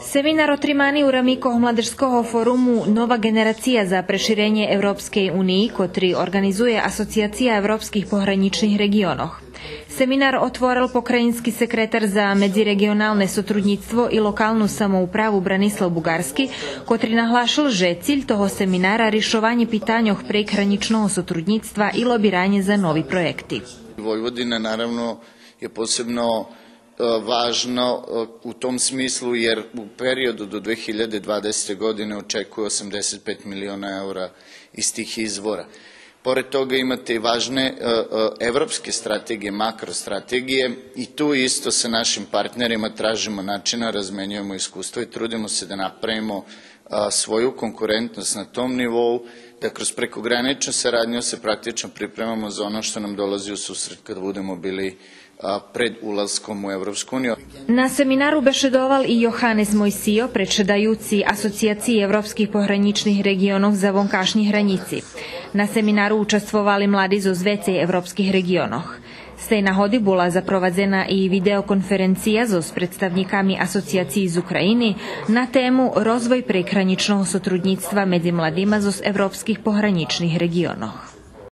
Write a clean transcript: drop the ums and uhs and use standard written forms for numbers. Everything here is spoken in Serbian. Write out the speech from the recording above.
Seminar o 3 mani uramikoh mladežského forumu Nova generacija za preširenie Európskej únii, ktorý organizuje Asociacija Európskych pohraničných regionoch. Seminar otvoril pokrajinský sekretar za medziregionálne sotrudníctvo i lokálnu samoúpravu Branislav Bugarski, ktorý nahlášil, že cilj toho seminára riešovanie pitánjoh pregraničného sotrudníctva i lobiranje za novi projekti. Vojvodina naravno je posebno važno u tom smislu jer u periodu do 2020. godine očekuje 85 miliona eura iz tih izvora. Pored toga imate i važne evropske strategije, makrostrategije i tu isto sa našim partnerima tražimo načina, razmenjujemo iskustvo i trudimo se da napravimo svoju konkurentnost na tom nivou, da kroz prekograničnu saradnju se praktično pripremamo za ono što nam dolazi u susret kad budemo bili pred ulaskom u Evropsku uniju. Na seminaru bešedoval i Johannes Mojsio, predsedajući Asociaciji Evropskih pohraničnih regionov za vonkašnji hranici. Na seminaru učestvovali mladi zo zvecej evropskih regionoh. Z tej nahody bola zaprovadzena i videokonferencija s predstavnikami asociaciji iz Ukrajiny na tému rozvoj pregraničného sotrudníctva medzi mladima zo evropských pohraničných regionoch.